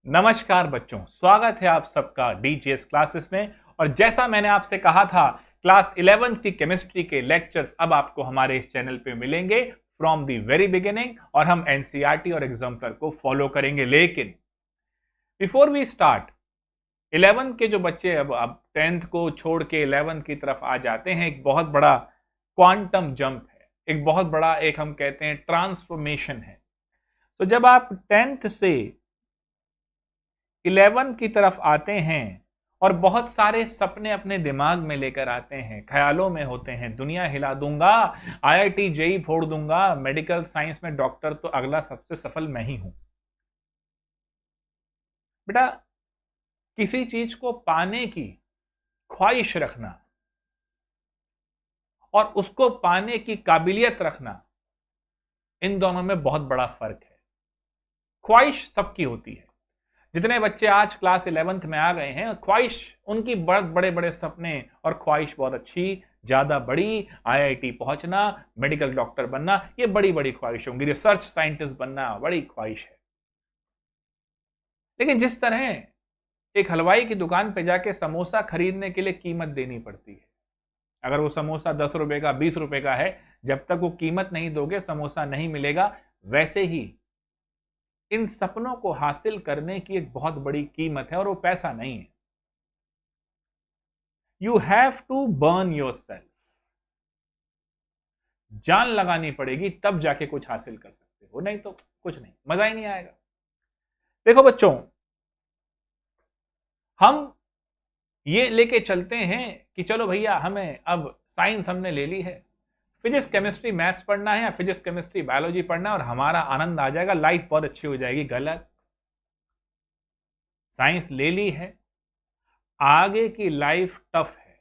नमस्कार बच्चों, स्वागत है आप सबका डीजीएस क्लासेस में। और जैसा मैंने आपसे कहा था, क्लास 11th की केमिस्ट्री के लेक्चर्स अब आपको हमारे इस चैनल पे मिलेंगे फ्रॉम द वेरी बिगिनिंग, और हम एनसीईआरटी और एग्जाम्पलर को फॉलो करेंगे। लेकिन बिफोर वी स्टार्ट, 11th के जो बच्चे अब 10th को छोड़ के 11th की तरफ आ जाते हैं, एक बहुत बड़ा क्वांटम जंप है, एक बहुत बड़ा, एक हम कहते हैं ट्रांसफॉर्मेशन है। तो जब आप 10th से 11 की तरफ आते हैं और बहुत सारे सपने अपने दिमाग में लेकर आते हैं, ख्यालों में होते हैं, दुनिया हिला दूंगा, आईआईटी जेई फोड़ दूंगा, मेडिकल साइंस में डॉक्टर तो अगला सबसे सफल मैं ही हूं। बेटा, किसी चीज को पाने की ख्वाहिश रखना और उसको पाने की काबिलियत रखना, इन दोनों में बहुत बड़ा फर्क है। ख्वाहिश सबकी होती है। जितने बच्चे आज क्लास 11th में आ गए हैं, ख्वाहिश उनकी बहुत बड़े बड़े सपने और ख्वाहिश बहुत अच्छी, ज्यादा बड़ी, आईआईटी पहुंचना, मेडिकल डॉक्टर बनना, ये बड़ी बड़ी ख्वाहिश होंगी। रिसर्च साइंटिस्ट बनना बड़ी ख्वाहिश है। लेकिन जिस तरह एक हलवाई की दुकान पे जाके समोसा खरीदने के लिए कीमत देनी पड़ती है, अगर वो समोसा 10 रुपए का, 20 रुपए का है, जब तक वो कीमत नहीं दोगे समोसा नहीं मिलेगा। वैसे ही इन सपनों को हासिल करने की एक बहुत बड़ी कीमत है, और वो पैसा नहीं है। You have to burn yourself. जान लगानी पड़ेगी, तब जाके कुछ हासिल कर सकते हो, नहीं तो कुछ नहीं, मजा ही नहीं आएगा। देखो बच्चों, हम ये लेके चलते हैं कि चलो भैया, हमें अब साइंस हमने ले ली है, फिजिक्स केमिस्ट्री मैथ्स पढ़ना है, या फिजिक्स केमिस्ट्री बायोलॉजी पढ़ना है और हमारा आनंद आ जाएगा, लाइफ बहुत अच्छी हो जाएगी। गलत। साइंस ले ली है, आगे की लाइफ टफ है,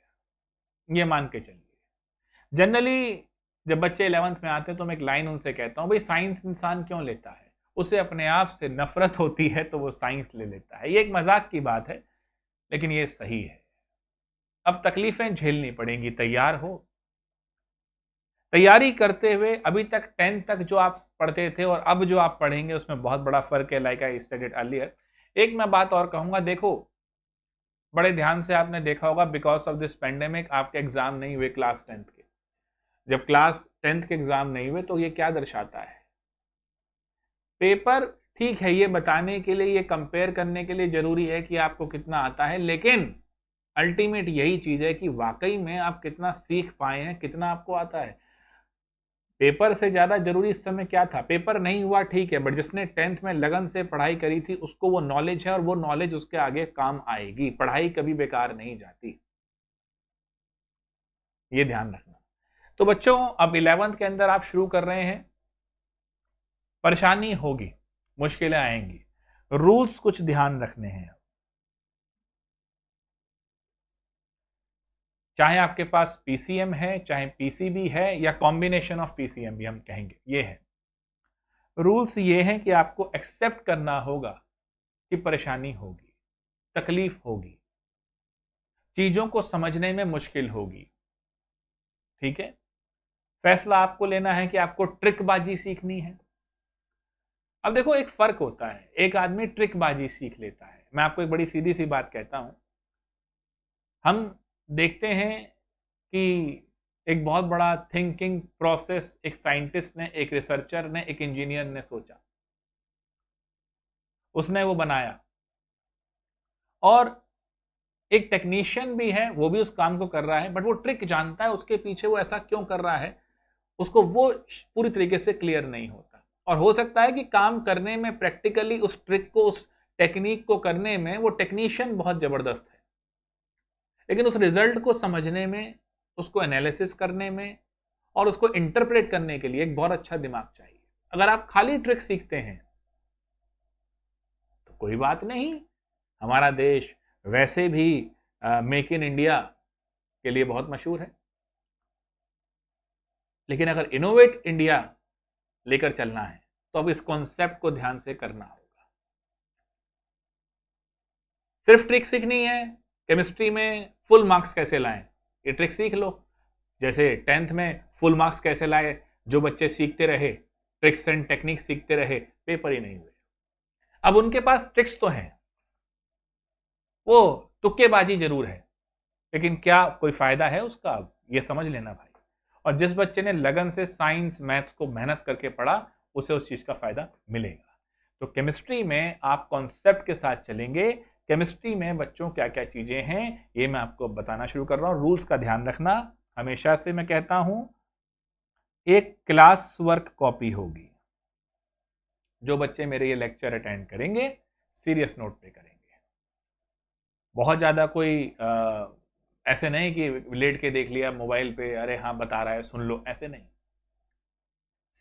ये मान के चलिए। जनरली जब बच्चे 11th में आते हैं तो मैं एक लाइन उनसे कहता हूं, भाई साइंस इंसान क्यों लेता है? उसे अपने आप से नफरत होती है तो वो साइंस ले लेता है। ये एक मजाक की बात है, लेकिन ये सही है। अब तकलीफें झेलनी पड़ेंगी, तैयार हो? तैयारी करते हुए अभी तक 10th तक जो आप पढ़ते थे और अब जो आप पढ़ेंगे, उसमें बहुत बड़ा फर्क है। Like I said it earlier. एक मैं बात और कहूंगा, देखो, बड़े ध्यान से आपने देखा होगा, बिकॉज ऑफ दिस पेंडेमिक आपके एग्जाम नहीं हुए क्लास 10th के। जब क्लास 10th के एग्जाम नहीं हुए तो ये क्या दर्शाता है? पेपर ठीक है, ये बताने के लिए, ये कंपेयर करने के लिए जरूरी है कि आपको कितना आता है, लेकिन अल्टीमेट यही चीज है कि वाकई में आप कितना सीख पाए हैं, कितना आपको आता है। पेपर से ज्यादा जरूरी इस समय क्या था? पेपर नहीं हुआ ठीक है, बट जिसने 10th में लगन से पढ़ाई करी थी उसको वो नॉलेज है, और वो नॉलेज उसके आगे काम आएगी। पढ़ाई कभी बेकार नहीं जाती, ये ध्यान रखना। तो बच्चों, अब 11th के अंदर आप शुरू कर रहे हैं, परेशानी होगी, मुश्किलें आएंगी, रूल्स कुछ ध्यान रखने हैं। चाहे आपके पास पीसीएम है, चाहे पीसीबी है, या कॉम्बिनेशन ऑफ पीसीएम भी हम कहेंगे, ये है। रूल्स ये हैं कि आपको एक्सेप्ट करना होगा कि परेशानी होगी, तकलीफ होगी, चीजों को समझने में मुश्किल होगी। ठीक है? फैसला आपको लेना है कि आपको ट्रिकबाजी सीखनी है। अब देखो, एक फर्क होता है, एक आदमी ट्रिकबाजी सीख लेता है। मैं आपको एक बड़ी सीधी सी बात कहता हूं। हम देखते हैं कि एक बहुत बड़ा थिंकिंग प्रोसेस एक साइंटिस्ट ने, एक रिसर्चर ने, एक इंजीनियर ने सोचा, उसने वो बनाया, और एक टेक्नीशियन भी है, वो भी उस काम को कर रहा है, बट वो ट्रिक जानता है, उसके पीछे वो ऐसा क्यों कर रहा है, उसको वो पूरी तरीके से क्लियर नहीं होता। और हो सकता है कि काम करने में, प्रैक्टिकली उस ट्रिक को, उस टेक्निक को करने में वो टेक्नीशियन बहुत जबरदस्त है, लेकिन उस रिजल्ट को समझने में, उसको एनालिसिस करने में और उसको इंटरप्रेट करने के लिए एक बहुत अच्छा दिमाग चाहिए। अगर आप खाली ट्रिक सीखते हैं तो कोई बात नहीं, हमारा देश वैसे भी मेक इन इंडिया के लिए बहुत मशहूर है। लेकिन अगर इनोवेट इंडिया लेकर चलना है तो अब इस कॉन्सेप्ट को ध्यान से करना होगा। सिर्फ ट्रिक सीखनी है, केमिस्ट्री में फुल मार्क्स कैसे लाएं, ये ट्रिक सीख लो। जैसे 10th में फुल मार्क्स कैसे लाए, जो बच्चे सीखते रहे, ट्रिक्स एंड टेक्निक्स सीखते रहे, पेपर ही नहीं हुए। अब उनके पास ट्रिक्स तो हैं, वो तुक्केबाजी जरूर है, लेकिन क्या कोई फायदा है उसका, ये समझ लेना भाई। और जिस बच्चे ने लगन से साइंस मैथ्स को मेहनत करके पढ़ा, उसे उस चीज का फायदा मिलेगा। तो केमिस्ट्री में आप कॉन्सेप्ट के साथ चलेंगे। केमिस्ट्री में बच्चों क्या क्या चीजें हैं, ये मैं आपको बताना शुरू कर रहा हूं। रूल्स का ध्यान रखना, हमेशा से मैं कहता हूं, एक क्लास वर्क कॉपी होगी। जो बच्चे मेरे ये लेक्चर अटेंड करेंगे, सीरियस नोट पे करेंगे। बहुत ज़्यादा कोई ऐसे नहीं कि लेट के देख लिया मोबाइल पे, अरे हाँ बता रहा है सुन लो, ऐसे नहीं।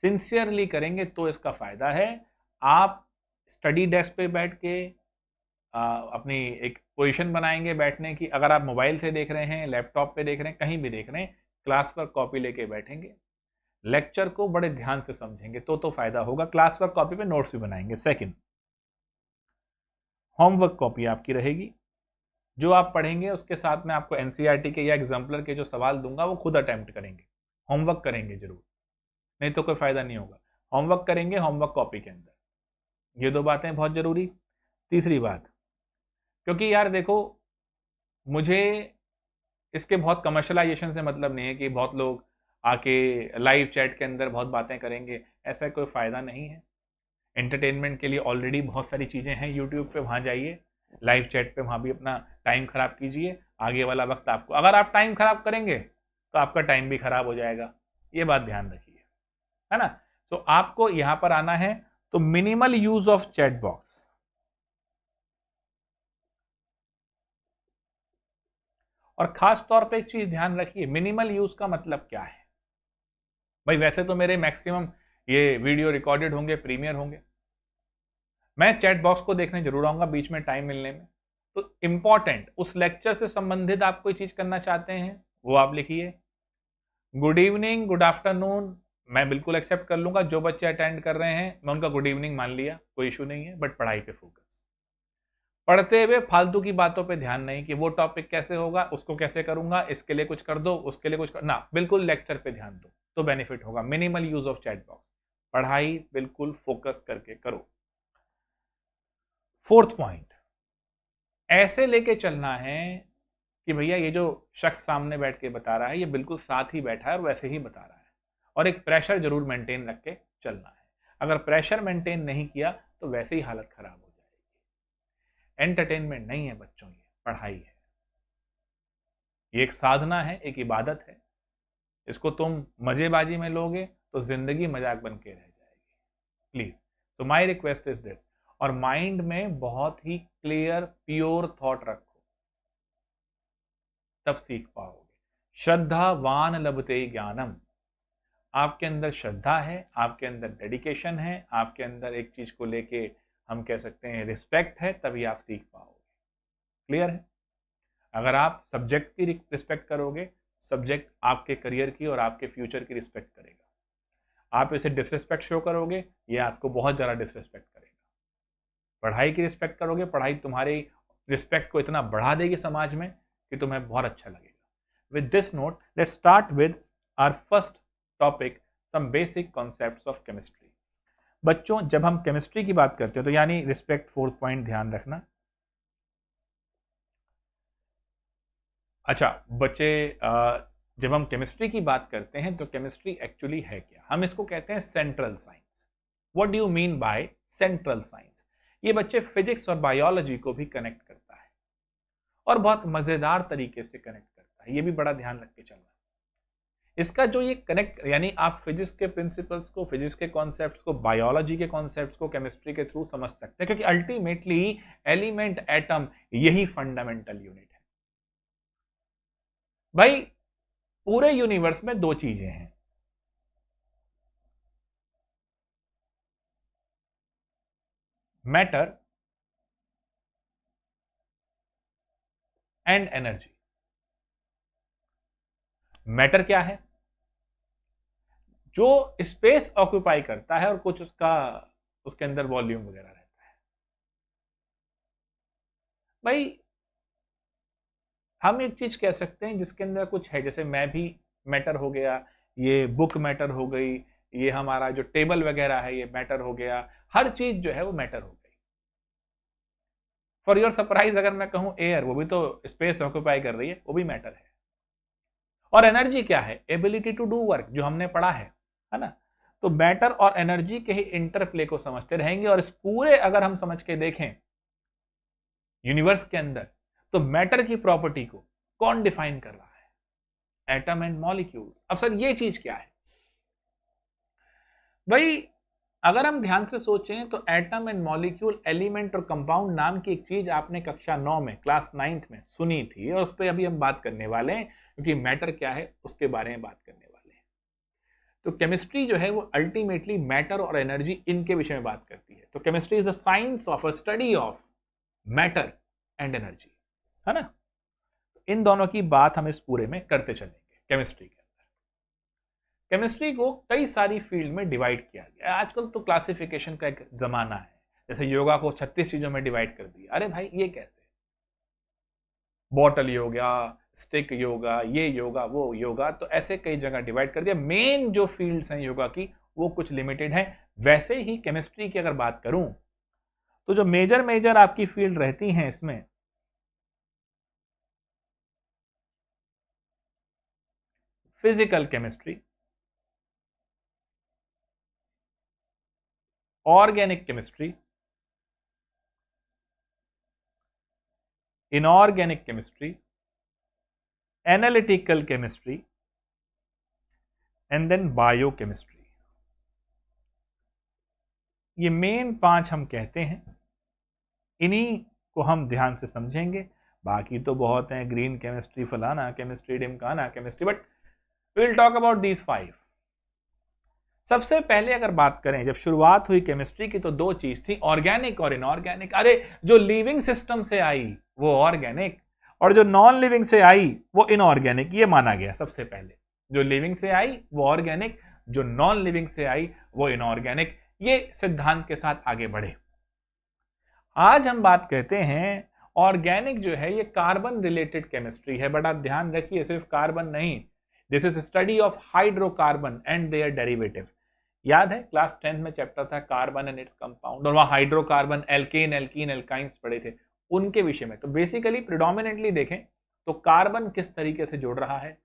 सिंसियरली करेंगे तो इसका फायदा है। आप स्टडी डेस्क पे बैठ के अपनी एक पोजीशन बनाएंगे बैठने की। अगर आप मोबाइल से देख रहे हैं, लैपटॉप पे देख रहे हैं, कहीं भी देख रहे हैं, क्लास वर्क कॉपी लेके बैठेंगे, लेक्चर को बड़े ध्यान से समझेंगे तो फायदा होगा। क्लास वर्क कॉपी पे नोट्स भी बनाएंगे। सेकंड, होमवर्क कॉपी आपकी रहेगी। जो आप पढ़ेंगे उसके साथ में आपको एनसीईआरटी के या एग्जाम्पलर के जो सवाल दूंगा वो खुद अटेम्प्ट करेंगे, होमवर्क करेंगे जरूर, नहीं तो कोई फायदा नहीं होगा। होमवर्क करेंगे होमवर्क कॉपी के अंदर। ये दो बातें बहुत जरूरी। तीसरी बात, क्योंकि यार देखो, मुझे इसके बहुत कमर्शलाइजेशन से मतलब नहीं है कि बहुत लोग आके लाइव चैट के अंदर बहुत बातें करेंगे, ऐसा कोई फायदा नहीं है। एंटरटेनमेंट के लिए ऑलरेडी बहुत सारी चीजें हैं यूट्यूब पे, वहां जाइए, लाइव चैट पे, वहां भी अपना टाइम खराब कीजिए। आगे वाला वक्त आपको, अगर आप टाइम खराब करेंगे तो आपका टाइम भी खराब हो जाएगा, ये बात ध्यान रखिए, है ना। तो आपको यहां पर आना है, तो minimal use of chat box. और खास तौर पे एक चीज ध्यान रखिए, मिनिमल यूज का मतलब क्या है भाई। वैसे तो मेरे मैक्सिमम ये वीडियो रिकॉर्डेड होंगे, प्रीमियर होंगे, मैं चैट बॉक्स को देखने जरूर आऊंगा बीच में टाइम मिलने में। तो इंपॉर्टेंट, उस लेक्चर से संबंधित आप कोई चीज करना चाहते हैं वो आप लिखिए। गुड इवनिंग, गुड आफ्टरनून मैं बिल्कुल एक्सेप्ट कर लूंगा, जो बच्चे अटेंड कर रहे हैं मैं उनका गुड इवनिंग मान लिया, कोई इशू नहीं है, बट पढ़ाई पे फोकस। पढ़ते हुए फालतू की बातों पे ध्यान नहीं कि वो टॉपिक कैसे होगा, उसको कैसे करूंगा, इसके लिए कुछ कर दो, उसके लिए कुछ कर ना, बिल्कुल लेक्चर पे ध्यान दो तो बेनिफिट होगा। Minimal use of chat box, पढ़ाई बिल्कुल फोकस करके करो। फोर्थ पॉइंट, ऐसे लेके चलना है कि भैया ये जो शख्स सामने बैठ के बता रहा है ये बिल्कुल साथ ही बैठा है और वैसे ही बता रहा है, और एक प्रेशर जरूर मेंटेन रख के चलना है। अगर प्रेशर मेंटेन नहीं किया तो वैसे ही हालत खराब हो जाएगी। एंटरटेनमेंट नहीं है बच्चों, ये पढ़ाई है, ये एक साधना है, एक इबादत है। इसको तुम मजेबाजी में लोगे तो जिंदगी मजाक बन के रह जाएगी। प्लीज, तो माई रिक्वेस्ट इज दिस। और माइंड में बहुत ही क्लियर प्योर थॉट रखो, तब सीख पाओगे। श्रद्धावान लभते ज्ञानम। आपके अंदर श्रद्धा है, आपके अंदर डेडिकेशन है, आपके अंदर एक चीज को लेके हम कह सकते हैं रिस्पेक्ट है, तभी आप सीख पाओगे। क्लियर है। अगर आप सब्जेक्ट की रिस्पेक्ट करोगे, सब्जेक्ट आपके करियर की और आपके फ्यूचर की रिस्पेक्ट करेगा। आप इसे डिसरिस्पेक्ट शो करोगे, ये आपको बहुत ज़्यादा डिसरिस्पेक्ट करेगा। पढ़ाई की रिस्पेक्ट करोगे, पढ़ाई तुम्हारी रिस्पेक्ट को इतना बढ़ा देगी समाज में कि तुम्हें बहुत अच्छा लगेगा। With this note, let's start with our first topic, some basic concepts of chemistry. बच्चों, जब हम केमिस्ट्री की बात करते हैं तो यानी रिस्पेक्ट, फोर्थ पॉइंट ध्यान रखना। अच्छा बच्चे, जब हम केमिस्ट्री की बात करते हैं तो केमिस्ट्री एक्चुअली है क्या, हम इसको कहते हैं central science. What do you mean by central science? ये बच्चे फिजिक्स और बायोलॉजी को भी कनेक्ट करता है, और बहुत मजेदार तरीके से कनेक्ट करता है, ये भी बड़ा ध्यान रख के चलना। इसका जो ये कनेक्ट, यानी आप फिजिक्स के प्रिंसिपल्स को, फिजिक्स के कॉन्सेप्ट्स को, बायोलॉजी के कॉन्सेप्ट्स को केमिस्ट्री के थ्रू समझ सकते हैं, क्योंकि अल्टीमेटली एलिमेंट, एटम, यही फंडामेंटल यूनिट है भाई। पूरे यूनिवर्स में दो चीजें हैं, मैटर एंड एनर्जी। मैटर क्या है? जो स्पेस ऑक्यूपाई करता है और कुछ उसका, उसके अंदर वॉल्यूम वगैरह रहता है भाई। हम एक चीज कह सकते हैं जिसके अंदर कुछ है, जैसे मैं भी मैटर हो गया, ये बुक मैटर हो गई, ये हमारा जो टेबल वगैरह है ये मैटर हो गया, हर चीज जो है वो मैटर हो गई। फॉर योर सरप्राइज अगर मैं कहूं एयर, वो भी तो स्पेस ऑक्यूपाई कर रही है, वो भी मैटर है। और एनर्जी क्या है? एबिलिटी टू डू वर्क, जो हमने पढ़ा है ना। तो मैटर और एनर्जी के ही इंटरप्ले को समझते रहेंगे। और इस पूरे अगर हम समझ के देखें यूनिवर्स के अंदर, तो मैटर की प्रॉपर्टी को कौन डिफाइन कर रहा है? Atom and molecules. अब सर ये चीज क्या है भाई? अगर हम ध्यान से सोचें तो एटम एंड मॉलिक्यूल, एलिमेंट और कंपाउंड नाम की एक चीज आपने कक्षा 9 में, क्लास 9th में सुनी थी, और उस पर अभी हम बात करने वाले हैं, क्योंकि मैटर क्या है उसके बारे में बात करने वाले हैं। तो केमिस्ट्री जो है वो अल्टीमेटली मैटर और एनर्जी, इनके विषय में बात करती है। तो chemistry is the science of a study of matter and energy, है ना। इन दोनों की बात हम इस पूरे में करते चलेंगे। केमिस्ट्री के अंदर केमिस्ट्री को कई सारी फील्ड में डिवाइड किया गया। आजकल तो क्लासिफिकेशन का एक जमाना है, जैसे योगा को 36 चीजों में डिवाइड कर दिया। अरे भाई ये कैसे? बॉटल योगा, स्टिक योगा, ये योगा, वो योगा, तो ऐसे कई जगह डिवाइड कर दिया। मेन जो फील्ड्स हैं योगा की वो कुछ लिमिटेड है। वैसे ही केमिस्ट्री की अगर बात करूं तो जो मेजर मेजर आपकी फील्ड रहती हैं इसमें, physical chemistry, organic chemistry, inorganic chemistry, analytical chemistry and then biochemistry. ये मेन 5 हम कहते हैं। इन्हीं को हम ध्यान से समझेंगे। बाकी तो बहुत हैं, ग्रीन केमिस्ट्री फलाना, केमिस्ट्री डिमकाना, chemistry, but will talk about these 5। सबसे पहले अगर बात करें, जब शुरुआत हुई केमिस्ट्री की तो 2 चीज थी, ऑर्गेनिक और इनऑर्गेनिक। अरे जो लिविंग सिस्टम से आई वो ऑर्गेनिक, और जो नॉन लिविंग से आई वो इनऑर्गेनिक, ये माना गया सबसे पहले। जो लिविंग से आई वो ऑर्गेनिक, जो नॉन लिविंग से आई वो इनऑर्गेनिक, ये सिद्धांत के साथ आगे बढ़े। आज हम बात कहते हैं ऑर्गेनिक जो है ये कार्बन रिलेटेड केमिस्ट्री है। बट आप ध्यान रखिए, सिर्फ कार्बन नहीं, this is study of hydrocarbon and their derivative. याद है क्लास 10th में चैप्टर था कार्बन एंड इट्स कंपाउंड, और वहां हाइड्रोकार्बन, एल्केन, एल्कीन, एल्काइंस पढ़े थे, उनके विषय में। तो बेसिकली प्रिडोमिनेटली देखें तो कार्बन किस तरीके से जुड़ रहा है,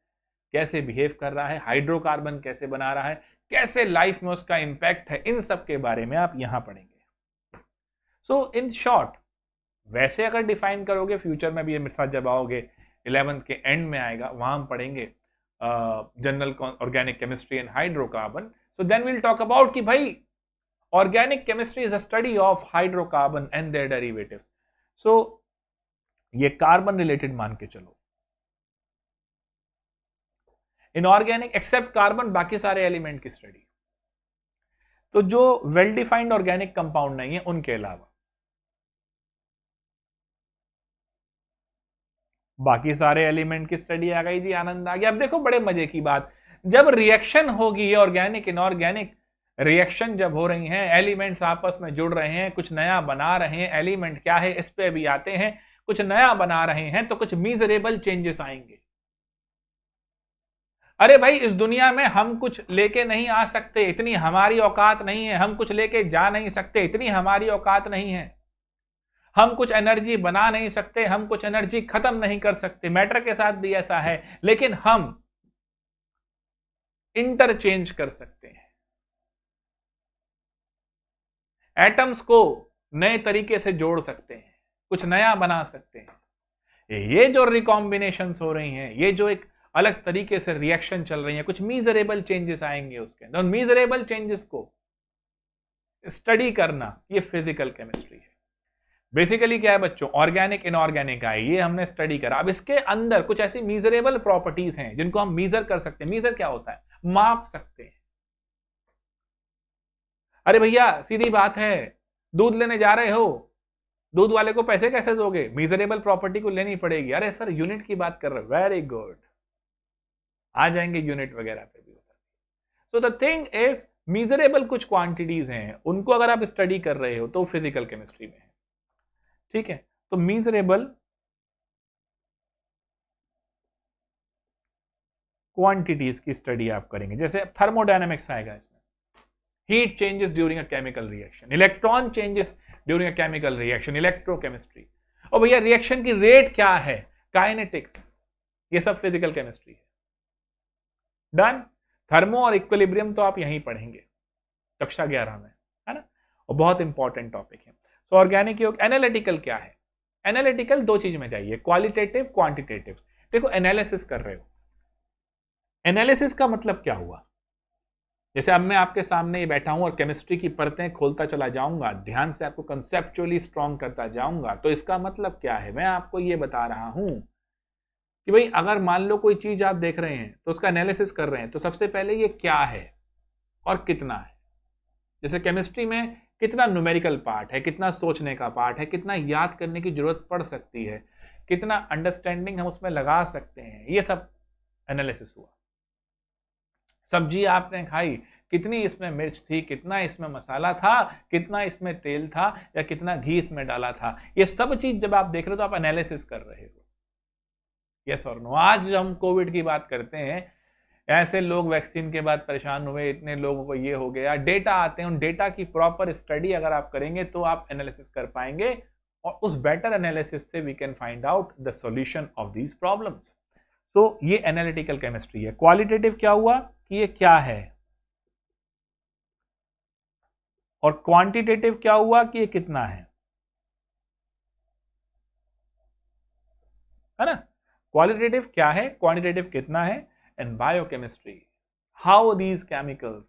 कैसे बिहेव कर रहा है, हाइड्रोकार्बन कैसे बना रहा है, कैसे लाइफ में उसका इंपैक्ट है, इन सब के बारे में आप यहां पढ़ेंगे। सो इन शॉर्ट, वैसे अगर डिफाइन करोगे फ्यूचर में भी, ये मेरे साथ जब आओगे 11th के एंड में आएगा, वहां हम पढ़ेंगे general organic chemistry and hydrocarbon. So then will talk about कि भाई organic chemistry is a study of hydrocarbon and their derivatives. So ये कार्बन रिलेटेड मान के चलो। इनऑर्गेनिक एक्सेप्ट कार्बन, बाकी सारे एलिमेंट की स्टडी। तो जो वेल डिफाइंड ऑर्गेनिक कंपाउंड नहीं है उनके अलावा बाकी सारे एलिमेंट की स्टडी आ गई जी, आनंद आ गया। अब देखो बड़े मजे की बात, जब रिएक्शन होगी, ये ऑर्गेनिक इनऑर्गेनिक रिएक्शन जब हो रही हैं, एलिमेंट्स आपस में जुड़ रहे हैं, कुछ नया बना रहे हैं, एलिमेंट क्या है इस पे भी आते हैं, कुछ नया बना रहे हैं, तो कुछ मीजरेबल चेंजेस आएंगे। अरे भाई इस दुनिया में हम कुछ लेके नहीं आ सकते, इतनी हमारी औकात नहीं है, हम कुछ लेके जा नहीं सकते, इतनी हमारी औकात नहीं है, हम कुछ एनर्जी बना नहीं सकते, हम कुछ एनर्जी खत्म नहीं कर सकते, मैटर के साथ भी ऐसा है, लेकिन हम इंटरचेंज कर सकते हैं, एटम्स को नए तरीके से जोड़ सकते हैं, कुछ नया बना सकते हैं। ये जो रिकॉम्बिनेशंस हो रही हैं, ये जो एक अलग तरीके से रिएक्शन चल रही है, कुछ मीजरेबल चेंजेस आएंगे उसके अंदर। मीजरेबल चेंजेस को स्टडी करना ये फिजिकल केमिस्ट्री है। बेसिकली क्या है बच्चों, ऑर्गेनिक इनऑर्गेनिक है, ये हमने स्टडी करा। अब इसके अंदर कुछ ऐसी मीजरेबल प्रॉपर्टीज हैं जिनको हम मीजर कर सकते हैं। मीजर क्या होता है? माप सकते हैं। अरे भैया सीधी बात है, दूध लेने जा रहे हो, दूध वाले को पैसे कैसे दोगे? मीजरेबल प्रॉपर्टी को लेनी पड़ेगी। अरे सर यूनिट की बात कर रहे हो, वेरी गुड, आ जाएंगे यूनिट वगैरह पे भी। So the thing is, measurable कुछ क्वांटिटीज हैं, उनको अगर आप स्टडी कर रहे हो तो फिजिकल केमिस्ट्री में है। ठीक है, तो मीजरेबल क्वांटिटीज की स्टडी आप करेंगे। जैसे थर्मोडायनेमिक्स आएगा इसमें, heat changes during a chemical reaction, electron changes during a chemical reaction, electrochemistry. और भैया रिएक्शन की रेट क्या है, काइनेटिक्स, ये सब फिजिकल केमिस्ट्री है। डन। थर्मो और इक्विलिब्रियम तो आप यहीं पढ़ेंगे कक्षा 11 में, है ना, और बहुत इंपॉर्टेंट टॉपिक है। तो ऑर्गेनिक योग। एनालिटिकल क्या है? एनालिटिकल दो चीज में जाइए, क्वालिटेटिव, क्वांटिटेटिव। देखो एनालिसिस कर रहे हो, एनालिसिस का मतलब क्या हुआ? जैसे अब मैं आपके सामने ही बैठा हूं और केमिस्ट्री की परतें खोलता चला जाऊंगा, ध्यान से आपको कंसेप्चुअली स्ट्रॉन्ग करता जाऊंगा, तो इसका मतलब क्या है? मैं आपको ये बता रहा हूं कि भाई अगर मान लो कोई चीज आप देख रहे हैं तो उसका एनालिसिस कर रहे हैं, तो सबसे पहले ये क्या है और कितना है। जैसे केमिस्ट्री में कितना न्यूमेरिकल पार्ट है, कितना सोचने का पार्ट है, कितना याद करने की जरूरत पड़ सकती है, कितना अंडरस्टैंडिंग हम उसमें लगा सकते हैं, ये सब एनालिसिस हुआ। सब्जी आपने खाई, कितनी इसमें मिर्च थी, कितना इसमें मसाला था, कितना इसमें तेल था, या कितना घी इसमें डाला था, ये सब चीज जब आप देख रहे हो तो आप एनालिसिस कर रहे हो। यस और नो। आज जब हम कोविड की बात करते हैं, ऐसे लोग वैक्सीन के बाद परेशान हुए, इतने लोगों को ये हो गया, डेटा आते हैं, उन डेटा की प्रॉपर स्टडी अगर आप करेंगे तो आप एनालिसिस कर पाएंगे, और उस बेटर एनालिसिस से we can find out the solution of these problems. तो ये एनालिटिकल केमिस्ट्री है। क्वालिटेटिव क्या हुआ कि ये क्या है, और क्वांटिटेटिव क्या हुआ कि ये कितना है ना। क्वालिटेटिव क्या है, क्वांटिटेटिव कितना है, and biochemistry, how these chemicals,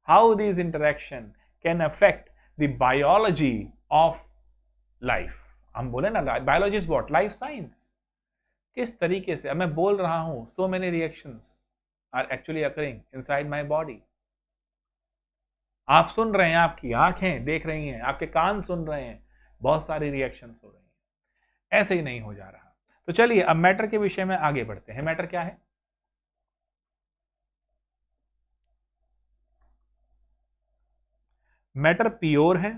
how these interaction can affect the biology of life। हम बोले ना biology is what, life science. किस तरीके से, अब मैं बोल रहा हूं, so many reactions are actually occurring inside my body. आप सुन रहे हैं, आपकी आंखें देख रही हैं, आपके कान सुन रहे हैं, बहुत सारी रिएक्शंस हो रही हैं। ऐसे ही नहीं हो जा रहा। तो चलिए अब मैटर के विषय में आगे बढ़ते हैं। मैटर क्या है? मैटर प्योर है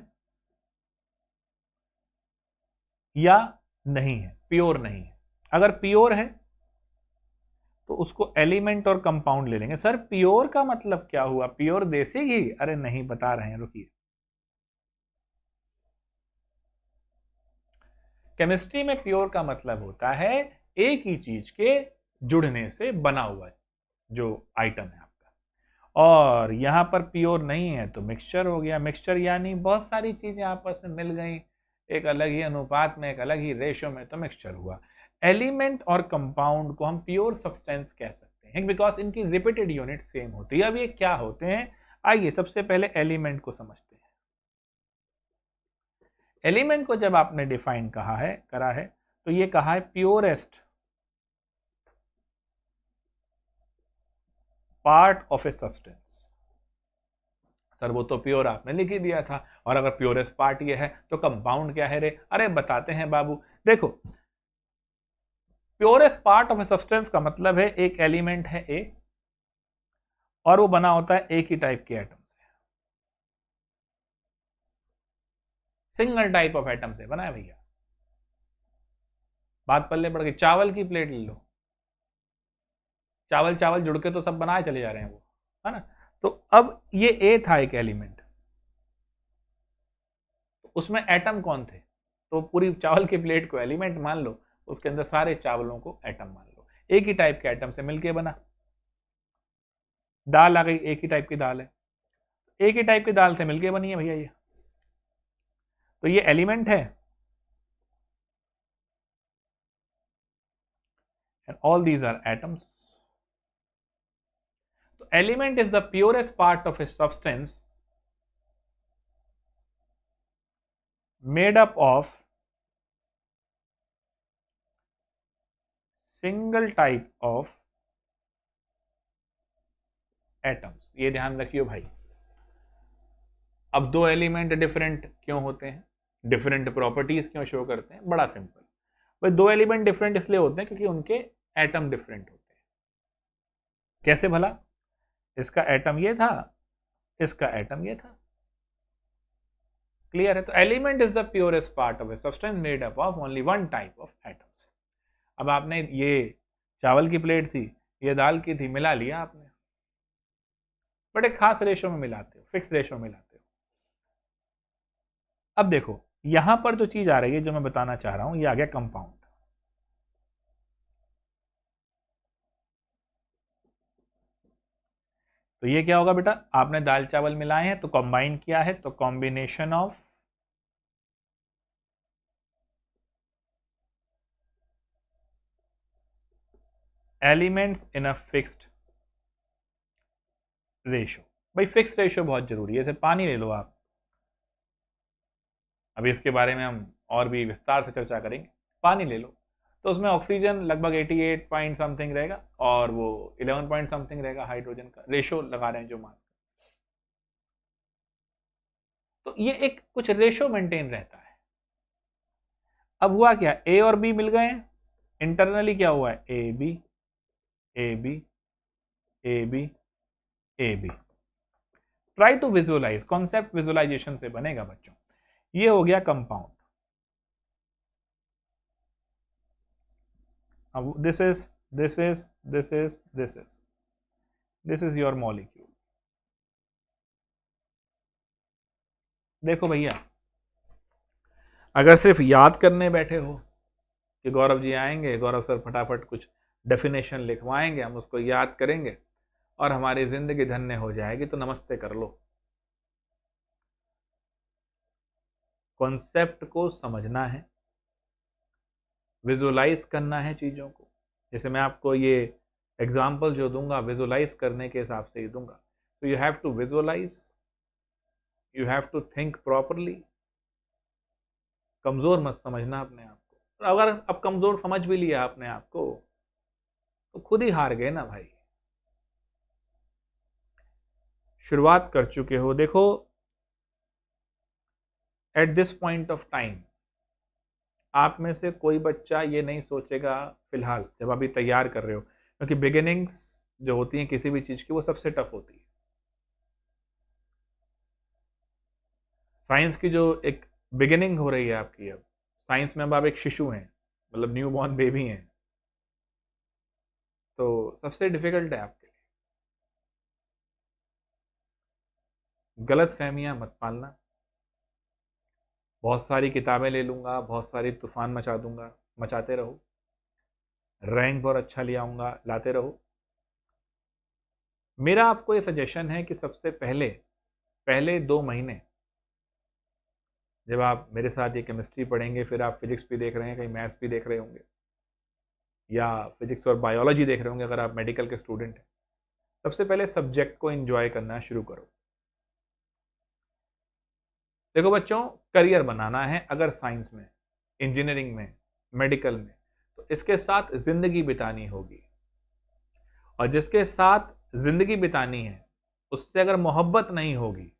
या नहीं है? प्योर नहीं है। अगर प्योर है तो उसको एलिमेंट और कंपाउंड ले लेंगे। सर प्योर का मतलब क्या हुआ? प्योर देसी घी? अरे नहीं, बता रहे हैं, रुकिए। केमिस्ट्री में प्योर का मतलब होता है एक ही चीज के जुड़ने से बना हुआ जो आइटम है आपका। और यहां पर प्योर नहीं है तो मिक्सचर हो गया। मिक्सचर यानी बहुत सारी चीजें आपस में मिल गई, एक अलग ही अनुपात में, एक अलग ही रेशो में, तो मिक्सचर हुआ। एलिमेंट और कंपाउंड को हम प्योर सब्सटेंस कह सकते हैं बिकॉज इनकी रिपीटेड यूनिट सेम होती है। अब ये क्या होते हैं, आइए सबसे पहले एलिमेंट को समझते हैं। एलिमेंट को जब आपने डिफाइन करा है तो ये कहा है purest part of a substance. Sir वो तो प्योर आपने लिख ही दिया था, और अगर प्योरेस्ट पार्ट ये है तो कंपाउंड क्या है रे? अरे बताते हैं बाबू। देखो, purest part of a substance का मतलब है एक एलिमेंट है ए, और वो बना होता है एक ही टाइप के एटम से, सिंगल टाइप ऑफ एटम से बना है भैया। बात पल्ले पड़ गई। चावल की प्लेट ले लो, चावल चावल जुड़ के तो सब बनाए चले जा रहे हैं वो, है ना। तो अब ये ए था एक एलिमेंट, तो उसमें एटम कौन थे? तो पूरी चावल की प्लेट को एलिमेंट मान लो, उसके अंदर सारे चावलों को एटम मान लो, एक ही टाइप के एटम से मिलके बना। दाल आ गई, एक ही टाइप की दाल है, एक ही टाइप की दाल से मिलके बनी है भैया ये, तो ये एलिमेंट है। And all these are atoms. तो element is the purest part of a substance made up of single type of atoms। ये ध्यान रखियो भाई। अब दो एलिमेंट डिफरेंट क्यों होते हैं, डिफरेंट प्रॉपर्टीज क्यों शो करते हैं? बड़ा सिंपल भाई, दो एलिमेंट डिफरेंट इसलिए होते हैं क्योंकि उनके एटम डिफरेंट होते हैं। कैसे भला? इसका एटम ये था, इसका एटम ये था। क्लियर है? तो element is the purest part of a substance made up of only one type of atoms. अब आपने ये चावल की प्लेट थी, ये दाल की थी, मिला लिया आपने, बट एक खास रेशो में मिलाते हो, फिक्स रेशो में मिलाते हो। अब देखो, यहां पर जो चीज आ रही है जो मैं बताना चाह रहा हूं, ये आ गया कंपाउंड। तो ये क्या होगा बेटा, आपने दाल चावल मिलाए हैं तो कंबाइन किया है, तो combination of elements in a fixed ratio. भाई फिक्स्ड रेशो बहुत जरूरी है। जैसे पानी ले लो आप, अभी इसके बारे में हम और भी विस्तार से चर्चा करेंगे। पानी ले लो तो उसमें ऑक्सीजन लगभग 88 पॉइंट समथिंग रहेगा और वो 11 पॉइंट समथिंग रहेगा हाइड्रोजन का। रेशो लगा रहे हैं जो मास, तो ये एक कुछ रेशो मेंटेन रहता है। अब हुआ क्या, ए और बी मिल गए हैं, इंटरनली क्या हुआ है, A B A B A B A B. Try to visualize, concept visualization से बनेगा बच्चों। ये हो गया कंपाउंड। अब this is this is this is this is this is your molecule. देखो भैया, अगर सिर्फ याद करने बैठे हो कि गौरव जी आएंगे, गौरव सर फटाफट कुछ डेफिनेशन लिखवाएंगे, हम उसको याद करेंगे और हमारी जिंदगी धन्य हो जाएगी, तो नमस्ते कर लो। कॉन्सेप्ट को समझना है, विजुअलाइज करना है चीज़ों को। जैसे मैं आपको ये एग्जाम्पल जो दूंगा विजुअलाइज करने के हिसाब से ही दूंगा। तो you have to visualize, you have to think properly. कमज़ोर मत समझना अपने आप को। अगर अब कमज़ोर समझ भी लिया अपने आप को तो खुद ही हार गए ना भाई। शुरुआत कर चुके हो। देखो, at this point of time आप में से कोई बच्चा ये नहीं सोचेगा फिलहाल, जब अभी तैयार कर रहे हो, क्योंकि बिगिनिंग्स जो होती हैं किसी भी चीज़ की वो सबसे टफ होती है। साइंस की जो एक बिगिनिंग हो रही है आपकी, अब साइंस में अब आप एक शिशु हैं, मतलब न्यू बॉर्न बेबी हैं, तो सबसे डिफिकल्ट है आपके लिए। गलत फहमियां मत पालना। बहुत सारी किताबें ले लूंगा, बहुत सारी तूफान मचा दूंगा, मचाते रहो। रैंक बहुत अच्छा ले आऊंगा, लाते रहो। मेरा आपको ये सजेशन है कि सबसे पहले पहले 2 महीने जब आप मेरे साथ ये केमिस्ट्री पढ़ेंगे, फिर आप फिजिक्स भी देख रहे हैं, कहीं मैथ्स भी देख रहे होंगे, या फिजिक्स और बायोलॉजी देख रहे होंगे अगर आप मेडिकल के स्टूडेंट हैं, सबसे पहले सब्जेक्ट को एंजॉय करना शुरू करो। देखो बच्चों, करियर बनाना है अगर साइंस में, इंजीनियरिंग में, मेडिकल में, तो इसके साथ जिंदगी बितानी होगी। और जिसके साथ जिंदगी बितानी है उससे अगर मोहब्बत नहीं होगी,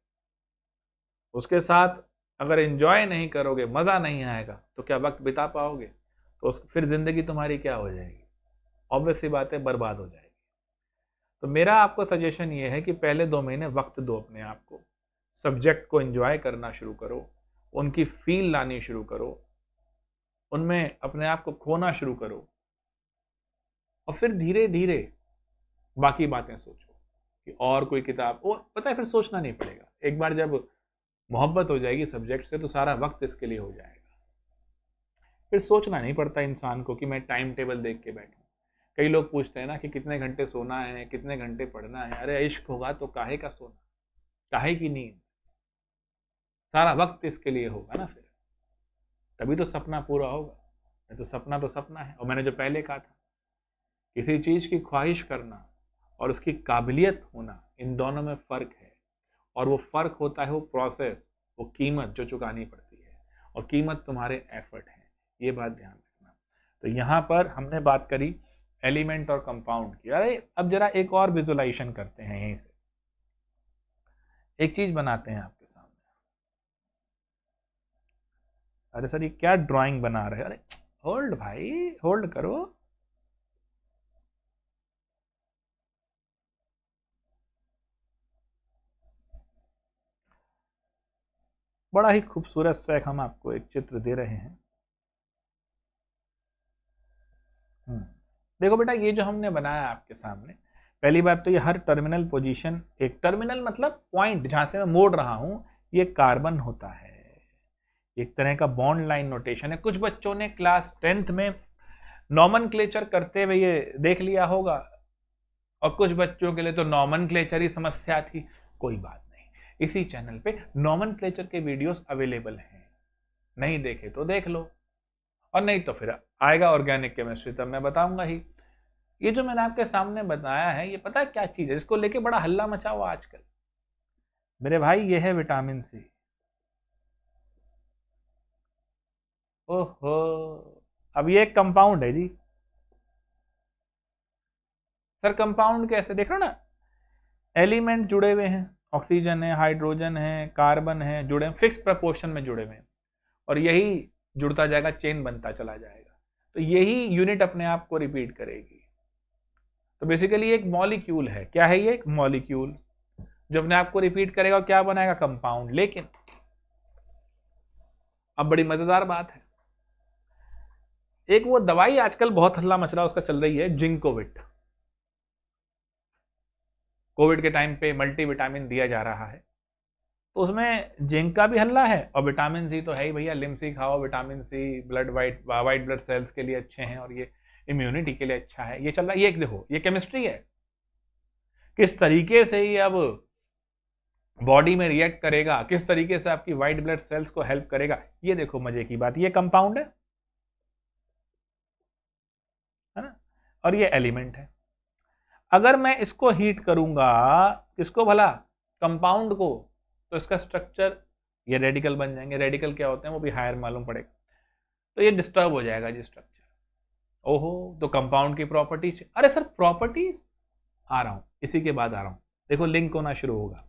उसके साथ अगर एंजॉय नहीं करोगे, मज़ा नहीं आएगा, तो क्या वक्त बिता पाओगे? तो फिर ज़िंदगी तुम्हारी क्या हो जाएगी? ऑब्वियस सी बात है, बर्बाद हो जाएगी। तो मेरा आपको सजेशन ये है कि पहले 2 महीने वक्त दो अपने आप को, सब्जेक्ट को एंजॉय करना शुरू करो, उनकी फील लानी शुरू करो, उनमें अपने आप को खोना शुरू करो, और फिर धीरे धीरे बाकी बातें सोचो कि और कोई किताब, और पता है फिर सोचना नहीं पड़ेगा। एक बार जब मोहब्बत हो जाएगी सब्जेक्ट से तो सारा वक्त इसके लिए हो जाएगा। फिर सोचना नहीं पड़ता इंसान को कि मैं टाइम टेबल देख के बैठूं। कई लोग पूछते हैं ना कि कितने घंटे सोना है, कितने घंटे पढ़ना है। अरे इश्क होगा तो काहे का सोना, काहे की नींद, सारा वक्त इसके लिए होगा ना, फिर तभी तो सपना पूरा होगा। नहीं तो सपना तो सपना है। और मैंने जो पहले कहा था, किसी चीज़ की ख्वाहिश करना और उसकी काबिलियत होना, इन दोनों में फ़र्क है। और वो फ़र्क होता है वो प्रोसेस, वो कीमत जो चुकानी पड़ती है, और कीमत तुम्हारे एफर्ट है। ये बात ध्यान रखना। तो यहाँ पर हमने बात करी एलिमेंट और कंपाउंड की। अरे अब जरा एक और विजुअलाइजेशन करते हैं। यहीं से एक चीज़ बनाते हैं आपके सामने। अरे सर ये क्या ड्राइंग बना रहे हैं? अरे होल्ड भाई, होल्ड करो। बड़ा ही खूबसूरत सा एक हम आपको एक चित्र दे रहे हैं। देखो बेटा, ये जो हमने बनाया आपके सामने, पहली बात तो ये हर टर्मिनल पोजीशन, एक टर्मिनल मतलब पॉइंट जहां से मैं मोड़ रहा हूं, ये कार्बन होता है। एक तरह का बॉन्ड लाइन नोटेशन है। कुछ बच्चों ने क्लास 10th में नॉमनक्लेचर करते हुए ये देख लिया होगा, और कुछ बच्चों के लिए तो नॉमनक्लेचर ही समस्या थी। कोई बात नहीं, इसी चैनल पे नॉमनक्लेचर के वीडियोस अवेलेबल हैं, नहीं देखे तो देख लो, और नहीं तो फिर आएगा ऑर्गेनिक केमिस्ट्री, तब मैं बताऊंगा ही। ये जो मैंने आपके सामने बताया है, ये पता है क्या चीज है? इसको लेके बड़ा हल्ला मचा हुआ आजकल। मेरे भाई, ये है विटामिन सी। ओहो, अब ये एक कंपाउंड है जी। सर कंपाउंड कैसे? देख रहे हो ना, एलिमेंट जुड़े हुए हैं, ऑक्सीजन है, हाइड्रोजन है, कार्बन है, जुड़े हैं, फिक्स प्रपोर्शन में जुड़े हुए हैं, और यही जुड़ता जाएगा, चेन बनता चला जाएगा, तो यही यूनिट अपने आप को रिपीट करेगी। तो बेसिकली एक मॉलिक्यूल है। क्या है ये? एक मॉलिक्यूल जो अपने आप को रिपीट करेगा और क्या बनाएगा? कंपाउंड। लेकिन अब बड़ी मजेदार बात है, एक वो दवाई आजकल बहुत हल्ला मच रहा है, उसका चल रही है जिंकोविट। कोविड के टाइम पे मल्टी विटामिन दिया जा रहा है, तो उसमें जिंक का भी हल्ला है, और विटामिन सी तो है ही भैया। लिमसी खाओ, vitamin C blood white blood cells के लिए अच्छे हैं, और ये इम्यूनिटी के लिए अच्छा है। ये चल रहा है। ये देखो, ये केमिस्ट्री है, किस तरीके से ये अब बॉडी में रिएक्ट करेगा, किस तरीके से आपकी वाइट ब्लड सेल्स को हेल्प करेगा। ये देखो मजे की बात, ये कंपाउंड है ना, और ये एलिमेंट है। अगर मैं इसको हीट करूंगा, किसको भला? कंपाउंड को, तो इसका स्ट्रक्चर, ये रेडिकल बन जाएंगे। रेडिकल क्या होते हैं वो भी हायर मालूम पड़ेगा, तो ये डिस्टर्ब हो जाएगा जी स्ट्रक्चर। ओहो, तो कंपाउंड की प्रॉपर्टीज, अरे सर प्रॉपर्टीज, आ रहा हूं, इसी के बाद आ रहा हूं। देखो लिंक होना शुरू होगा,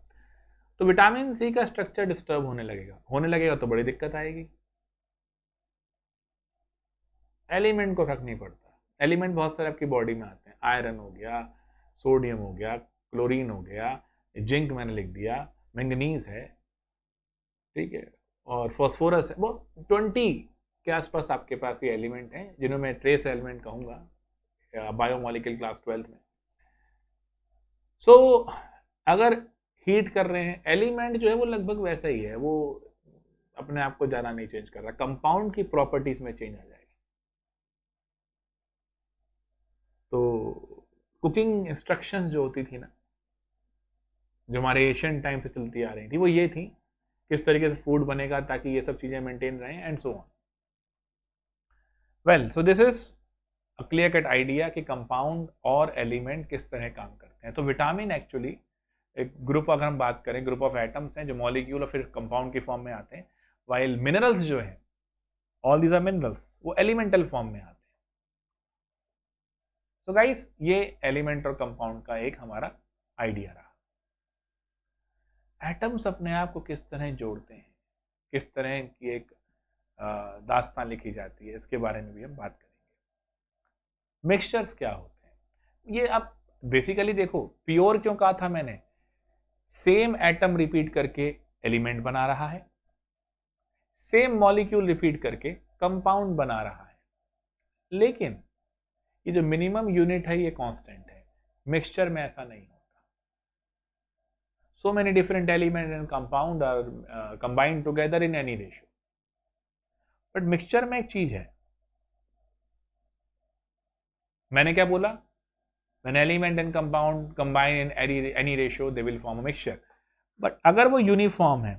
तो विटामिन सी का स्ट्रक्चर डिस्टर्ब होने लगेगा तो बड़ी दिक्कत आएगी। एलिमेंट को फर्क नहीं पड़ता, एलिमेंट बहुत सारे आपकी बॉडी में आते हैं। आयरन हो गया, सोडियम हो गया, क्लोरीन हो गया, जिंक मैंने लिख दिया, मैंगनीज है, ठीक है, और फॉस्फोरस है। वो 20 के आसपास आपके पास ये एलिमेंट हैं, जिन्हों मैं ट्रेस एलिमेंट कहूंगा बायोमोलिक्यूल क्लास 12th में। सो अगर हीट कर रहे हैं, एलिमेंट जो है वो लगभग वैसा ही है, वो अपने आप को ज़्यादा नहीं चेंज कर रहा। कंपाउंड की प्रॉपर्टीज में चेंज आ जाएगी। तो कुकिंग इंस्ट्रक्शंस जो होती थी ना, जो हमारे एशियन टाइम से चलती आ रही थी, वो ये थी, किस तरीके से फूड बनेगा ताकि ये सब चीज़ें मेंटेन रहें, and so on. Well, so this is a clear cut idea कि कंपाउंड और एलिमेंट किस तरह काम करते हैं। तो विटामिन एक्चुअली एक ग्रुप, अगर हम बात करें, ग्रुप ऑफ एटम्स हैं जो मॉलिक्यूल और फिर कंपाउंड की फॉर्म में आते हैं, वाइल मिनरल्स जो हैं, ऑल दीज आर मिनरल्स, वो एलिमेंटल फॉर्म में आते हैं। तो गाइस, ये एलिमेंट और कंपाउंड का एक हमारा आइडिया रहा। एटम्स अपने आप को किस तरह जोड़ते हैं, किस तरह की एक दास्तान लिखी जाती है, इसके बारे में भी हम बात करेंगे। मिक्सचर्स क्या होते हैं, ये आप बेसिकली देखो, प्योर क्यों कहा था मैंने? सेम एटम रिपीट करके एलिमेंट बना रहा है, सेम मॉलिक्यूल रिपीट करके कंपाउंड बना रहा है, लेकिन ये जो मिनिमम यूनिट है ये कांस्टेंट है। मिक्सचर में ऐसा नहीं होता। So many different element and compound are combined together in any ratio, but mixture में एक चीज है, मैंने क्या बोला? When element and compound combine in any ratio, they will form a mixture. But अगर वो यूनिफॉर्म है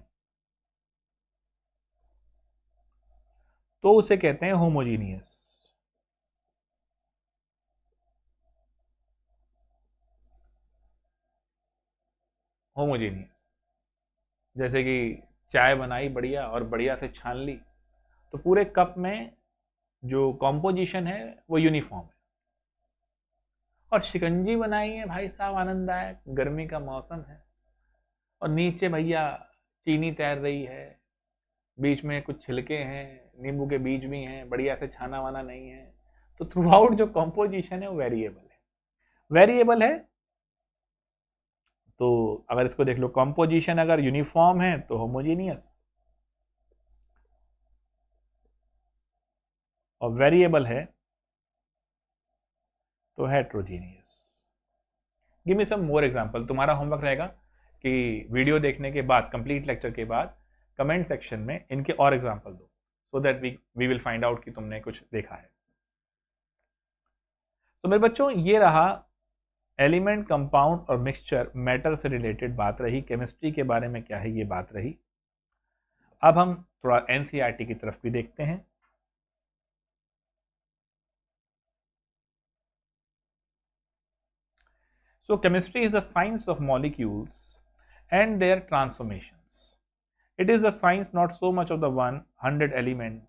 तो उसे कहते हैं होमोजीनियस। होमोजीनियस, जैसे कि चाय बनाई बढ़िया और बढ़िया से छान ली, तो पूरे कप में जो कॉम्पोजिशन है वो यूनिफॉर्म है। और शिकंजी बनाई है भाई साहब, आनंददायक, गर्मी का मौसम है, और नीचे भैया चीनी तैर रही है, बीच में कुछ छिलके हैं, नींबू के बीज भी हैं, बढ़िया से छाना वाना नहीं है, तो थ्रू आउट जो कॉम्पोजिशन है वो वेरिएबल है। वेरिएबल है, तो अगर इसको देख लो, कॉम्पोजिशन अगर यूनिफॉर्म है तो होमोजीनियस, और वेरिएबल है तो हेट्रोजीनियस। गिव मी सम मोर एग्जांपल। तुम्हारा होमवर्क रहेगा कि वीडियो देखने के बाद, कंप्लीट लेक्चर के बाद, कमेंट सेक्शन में इनके और एग्जाम्पल दो, so that we will find out कि तुमने कुछ देखा है। तो मेरे बच्चों, ये रहा एलिमेंट, कंपाउंड और मिक्सचर, मैटर से रिलेटेड बात रही। केमिस्ट्री के बारे में क्या है ये बात रही। अब हम थोड़ा एनसीईआरटी की तरफ भी देखते हैं। So chemistry is the science of molecules and their transformations. It is the science not so much of the 100 element,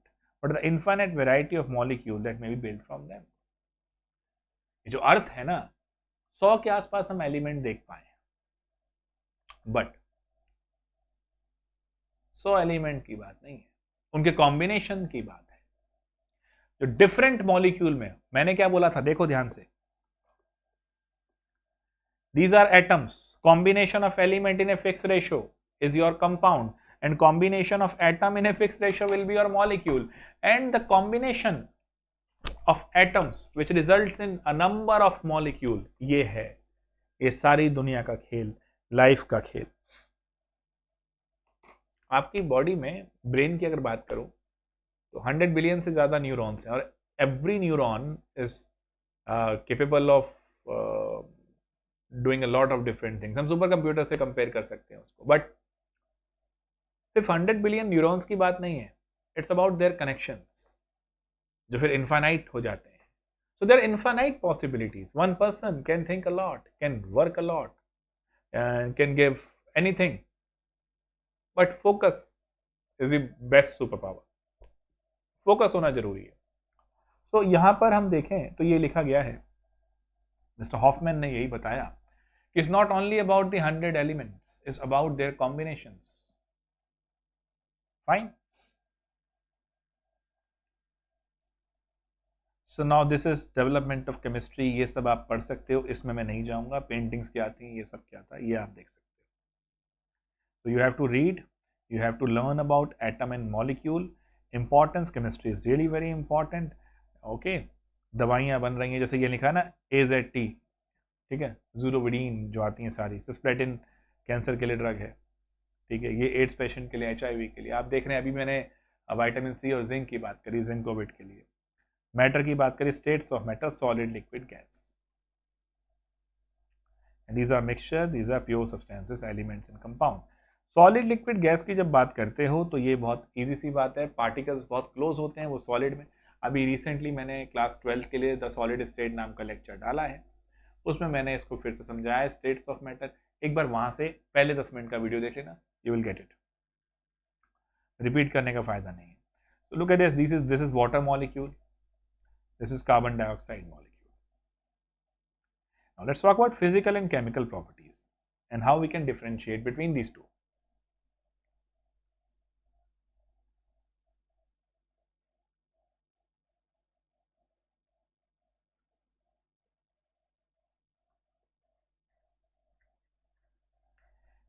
but the infinite variety of molecule that may be built from them. ये जो अर्थ है ना, 100 के आसपास हम element देख पाए, but 100 element की बात नहीं है, उनके कॉम्बिनेशन की बात है। जो डिफरेंट मॉलिक्यूल में, मैंने क्या बोला था, देखो ध्यान से, these are atoms. Combination of element in a fixed ratio is your compound, and combination of atom in a fixed ratio will be your molecule. And the combination of atoms which results in a number of molecule, ये है, ये सारी दुनिया का खेल, life का खेल। आपकी बॉडी में, ब्रेन की अगर बात करूं तो 100 बिलियन से ज्यादा न्यूरॉन्स हैं, और every neuron is capable of doing a lot of different things. हम सुपर कंप्यूटर से कंपेयर कर सकते हैं उसको, बट सिर्फ 100 बिलियन न्यूरॉन्स की बात नहीं है, इट्स अबाउट देयर कनेक्शंस, जो फिर इनफाइनाइट हो जाते हैं। So there infinite possibilities, one person can think a lot, can work a lot, can give anything, but focus is the best super power. Focus होना जरूरी है। तो यहां पर हम देखें तो ये लिखा गया है, मिस्टर हॉफमैन ने यही बताया कि it's not only about the 100 elements, it's about their combinations. Fine. So now this is development of chemistry. ये सब आप पढ़ सकते हो, इसमें मैं नहीं जाऊंगा। पेंटिंग्स क्या थी, ये सब क्या था, ये आप देख सकते हो। तो you have to read, you have to learn about atom and molecule importance. Chemistry is really very important. Okay, दवाइयाँ बन रही हैं, जैसे ये लिखा है ना AZT, ठीक है, ज़ूरोविडीन जो आती हैं सारी, सिस्प्लेटिन कैंसर के लिए ड्रग है, ठीक है, ये एड्स पेशेंट के लिए, HIV के लिए। आप देख रहे हैं, अभी मैंने विटामिन C और जिंक की बात करी, जिंक कोविड के लिए। मैटर की बात करी, states of matter, solid, liquid, gas, and these are mixture, these are pure substances, elements and compound. Solid, liquid, gas की जब बात करते हो तो ये बहुत इजी सी बात है, पार्टिकल्स बहुत क्लोज होते हैं वो सॉलिड में। अभी रिसेंटली मैंने क्लास 12 के लिए द सॉलिड स्टेट नाम का लेक्चर डाला है, उसमें मैंने इसको फिर से समझाया है, स्टेट्स ऑफ मैटर। एक बार वहां से पहले 10 मिनट का वीडियो देख लेना, you will get it, repeat करने का फायदा नहीं है। तो look at this is water molecule, this is carbon dioxide molecule. Now let's talk about physical and chemical properties and how we can differentiate between these two.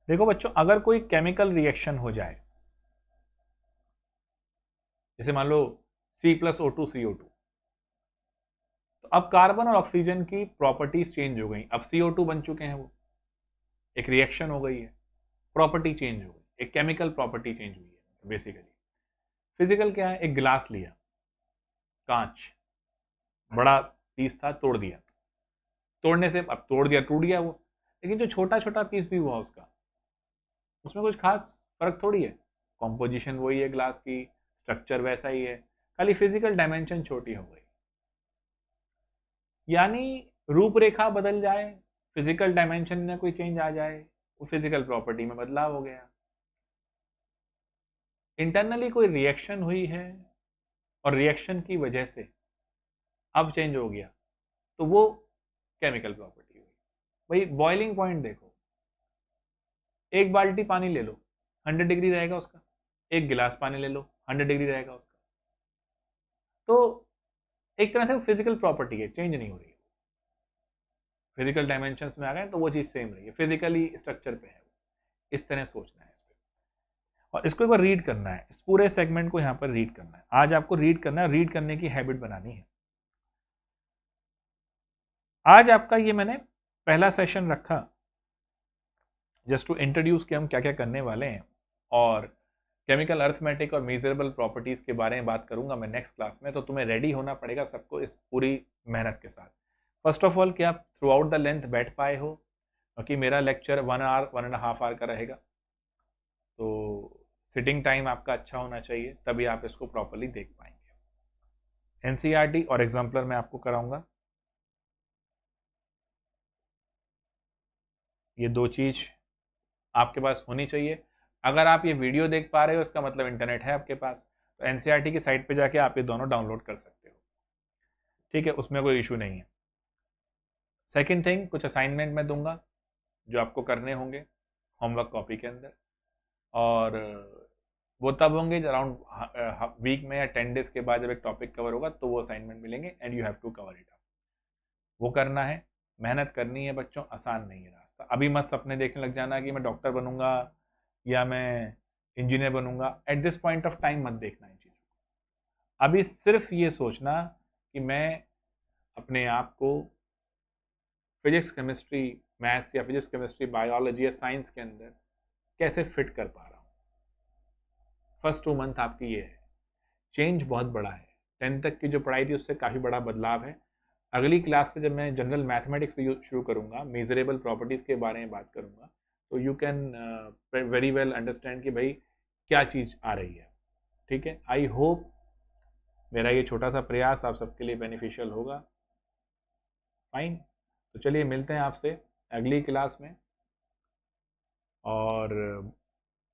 देखो बच्चों, अगर कोई केमिकल रिएक्शन हो जाए, जैसे मान लो C+O2CO2, तो अब कार्बन और ऑक्सीजन की प्रॉपर्टीज चेंज हो गई। अब CO2 बन चुके हैं, वो एक रिएक्शन हो गई है, प्रॉपर्टी चेंज हो गई, एक केमिकल प्रॉपर्टी चेंज हुई है बेसिकली। फिजिकल क्या है, एक गिलास लिया, कांच, बड़ा पीस था, तोड़ दिया, तोड़ने से अब तोड़ दिया, टूट गया वो, लेकिन जो छोटा छोटा पीस भी हुआ उसका, उसमें कुछ खास फर्क थोड़ी है, कॉम्पोजिशन वही है ग्लास की, स्ट्रक्चर वैसा ही है, खाली फिजिकल डायमेंशन छोटी हो गई। यानी रूपरेखा बदल जाए, फिजिकल डायमेंशन में कोई चेंज आ जाए, वो फिजिकल प्रॉपर्टी में बदलाव हो गया। इंटरनली कोई रिएक्शन हुई है और रिएक्शन की वजह से अब चेंज हो गया, तो वो केमिकल प्रॉपर्टी हुई। भाई बॉइलिंग पॉइंट देखो, एक बाल्टी पानी ले लो, 100 डिग्री रहेगा उसका, एक गिलास पानी ले लो, 100 डिग्री रहेगा उसका। तो एक तरह से फिजिकल प्रॉपर्टी है, चेंज नहीं हो रही है। फिजिकल डायमेंशंस में आ गए तो वो चीज़ सेम रही है, फिजिकली स्ट्रक्चर पे है। इस तरह सोचना है इस पर, और इसको एक बार रीड करना है, इस पूरे सेगमेंट को यहाँ पर रीड करना है। आज आपको रीड करना है, रीड करने की हैबिट बनानी है। आज आपका ये मैंने पहला सेशन रखा जस्ट टू इंट्रोड्यूस कि हम क्या क्या करने वाले हैं और केमिकल अर्थमेटिक और मेजरेबल प्रॉपर्टीज़ के बारे में बात करूंगा मैं नेक्स्ट क्लास में, तो तुम्हें रेडी होना पड़ेगा सबको इस पूरी मेहनत के साथ। फर्स्ट ऑफ ऑल, कि आप थ्रू आउट द लेंथ बैठ पाए हो, क्योंकि मेरा लेक्चर 1 आवर 1.5 आवर का रहेगा, तो सिटिंग टाइम आपका अच्छा होना चाहिए, तभी आप इसको प्रॉपरली देख पाएंगे। एनसीईआरटी और एग्जाम्पलर मैं आपको कराऊंगा। ये दो चीज़ आपके पास होनी चाहिए। अगर आप ये वीडियो देख पा रहे हो, इसका मतलब इंटरनेट है आपके पास, तो एनसीईआरटी की साइट पे जाके आप ये दोनों डाउनलोड कर सकते हो, ठीक है, उसमें कोई इशू नहीं है। सेकंड थिंग, कुछ असाइनमेंट मैं दूंगा जो आपको करने होंगे होमवर्क कॉपी के अंदर, और वो तब होंगे अराउंड वीक में या 10 डेज के बाद, जब एक टॉपिक कवर होगा तो वो असाइनमेंट मिलेंगे and you have to cover it up. वो करना है, मेहनत करनी है बच्चों, आसान नहीं है रास्ता। अभी मत सपने देखने लग जाना कि मैं डॉक्टर बनूंगा या मैं इंजीनियर बनूंगा, at this point of time मत देखना इन चीज़ों को। अभी सिर्फ ये सोचना कि मैं अपने आप को फिजिक्स केमिस्ट्री मैथ्स या फिजिक्स केमिस्ट्री बायोलॉजी या साइंस के अंदर कैसे फिट कर पा रहा हूँ। फर्स्ट 2 मंथ आपकी ये है। चेंज बहुत बड़ा है, 10th तक की जो पढ़ाई थी उससे काफ़ी बड़ा बदलाव है। अगली क्लास से जब मैं जनरल मैथमेटिक्स पे शुरू करूँगा, मेजरेबल प्रॉपर्टीज़ के बारे में बात करूँगा, तो you can very well understand कि भाई क्या चीज़ आ रही है, ठीक है। आई होप मेरा ये छोटा सा प्रयास आप सबके लिए बेनिफिशियल होगा। फाइन, तो चलिए मिलते हैं आपसे अगली क्लास में। और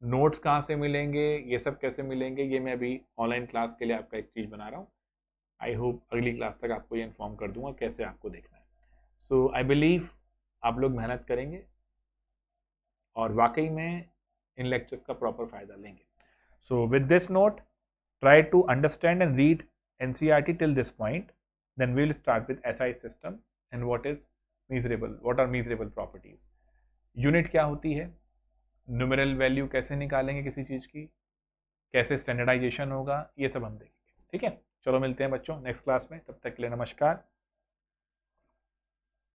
नोट्स कहाँ से मिलेंगे, ये सब कैसे मिलेंगे, ये मैं अभी ऑनलाइन क्लास के लिए आपका एक चीज़ बना रहा हूँ। आई होप अगली क्लास तक आपको ये इन्फॉर्म कर दूंगा कैसे आपको देखना है। सो आई बिलीव आप लोग मेहनत करेंगे और वाकई में इन लेक्चर्स का प्रॉपर फ़ायदा लेंगे। So with this note, try to understand and read NCERT till this point. Then we'll start with SI system and what are measurable properties. Unit क्या होती है, न्यूमेरल वैल्यू कैसे निकालेंगे किसी चीज़ की, कैसे स्टैंडर्डाइजेशन होगा, ये सब हम देखेंगे, ठीक है। चलो मिलते हैं बच्चों नेक्स्ट क्लास में, तब तक के लिए नमस्कार।